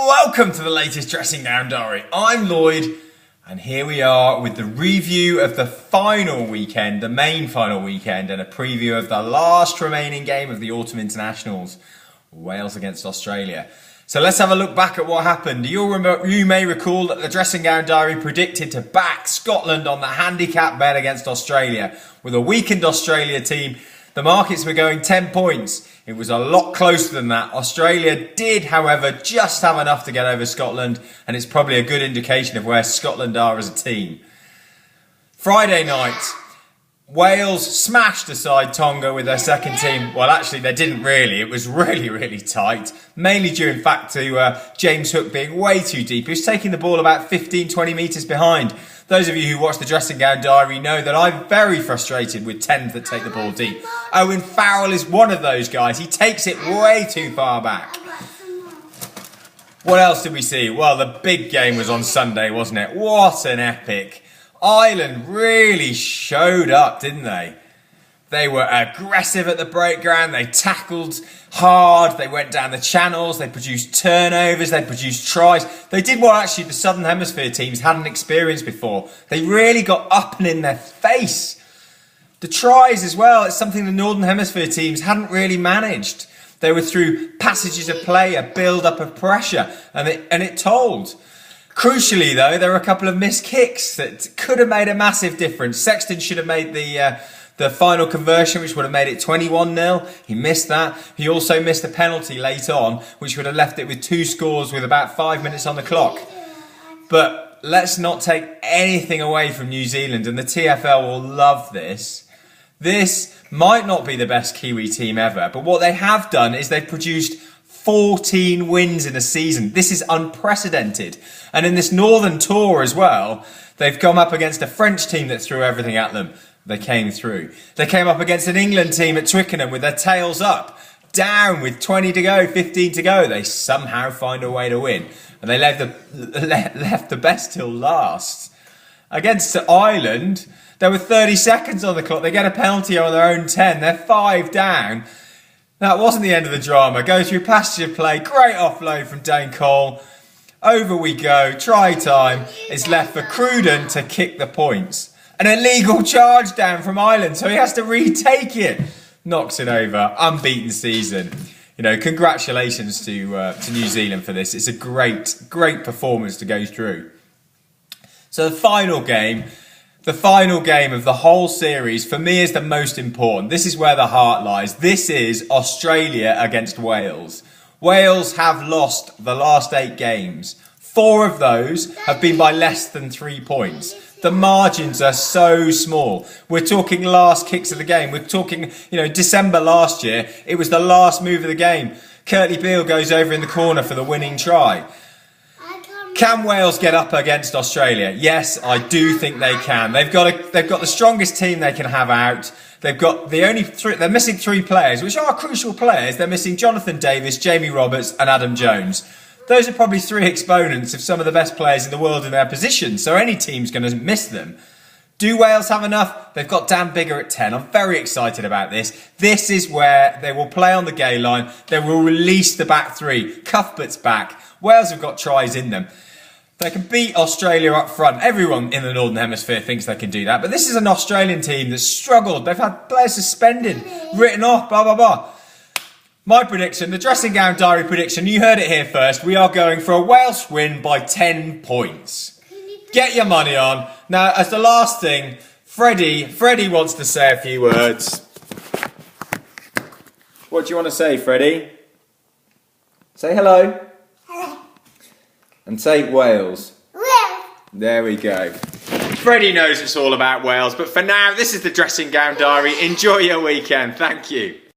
Welcome to the latest Dressing Gown Diary. I'm Lloyd, and here we are with the review of the final weekend, the main final weekend, and a preview of the last remaining game of the Autumn Internationals, Wales against Australia. So let's have a look back at what happened. You may recall that the Dressing Gown Diary predicted to back Scotland on the handicap bet against Australia. With a weakened Australia team, the markets were going 10 points. It was a lot closer than that. Australia did, however, just have enough to get over Scotland, and it's probably a good indication of where Scotland are as a team. Friday night, Wales smashed aside Tonga with their second team. Well, actually, they didn't really. It was really tight, mainly due, in fact, to James Hook being way too deep. He was taking the ball about 15-20 metres behind. Those of you who watch the Dressing Gown Diary know that I'm very frustrated with 10s that take the ball deep. Owen Farrell is one of those guys. He takes it way too far back. What else did we see? Well, the big game was on Sunday, wasn't it? What an epic. Ireland really showed up, didn't they? They were aggressive at the breakground, they tackled hard, they went down the channels, they produced turnovers, they produced tries. They did what actually the Southern Hemisphere teams hadn't experienced before. They really got up and in their face. The tries as well, it's something the Northern Hemisphere teams hadn't really managed. They were through passages of play, a build-up of pressure, and it told. Crucially, though, there were a couple of missed kicks that could have made a massive difference. Sexton should have made the final conversion, which would have made it 21-0. He missed that. He also missed a penalty late on, which would have left it with 2 scores with about 5 minutes on the clock. But let's not take anything away from New Zealand, and the TFL will love this. This might not be the best Kiwi team ever, but what they have done is they've produced 14 wins in a season. This is unprecedented. And in this Northern Tour as well, they've come up against a French team that threw everything at them. They came through. They came up against an England team at Twickenham with their tails up, down with 20 to go, 15 to go. They somehow find a way to win. And they left the best till last. Against Ireland, there were 30 seconds on the clock. They get a penalty on their own 10. They're 5 down. That wasn't the end of the drama. Go through passage of play. Great offload from Dane Cole. Over we go. Try time. It's left for Cruden to kick the points. An illegal charge down from Ireland, so he has to retake it. Knocks it over. Unbeaten season. You know, congratulations to New Zealand for this. It's a great performance to go through. So the final game of the whole series, for me, is the most important. This is where the heart lies. This is Australia against Wales. Wales have lost the last 8 games. 4 of those have been by less than 3 points. The margins are so small. We're talking last kicks of the game. We're talking, December last year, it was the last move of the game. Kurtley Beale goes over in the corner for the winning try. Can Wales get up against Australia? Yes, I do think they can. They've got the strongest team they can have out. They've got they're missing 3 players, which are crucial players. They're missing Jonathan Davis, Jamie Roberts, and Adam Jones. Those are probably 3 exponents of some of the best players in the world in their position, so any team's going to miss them. Do Wales have enough? They've got Dan Biggar at 10. I'm very excited about this. This is where they will play on the gay line. They will release the back 3. Cuthbert's back. Wales have got tries in them. They can beat Australia up front. Everyone in the Northern Hemisphere thinks they can do that, but this is an Australian team that's struggled. They've had players suspended, written off, blah, blah, blah. My prediction, the Dressing Gown Diary prediction, you heard it here first. We are going for a Welsh win by 10 points. Get your money on. Now, as the last thing, Freddie wants to say a few words. What do you want to say, Freddie? Say hello. Hello. And say Wales. Wales. There we go. Freddie knows it's all about Wales, but for now, this is the Dressing Gown Diary. Enjoy your weekend. Thank you.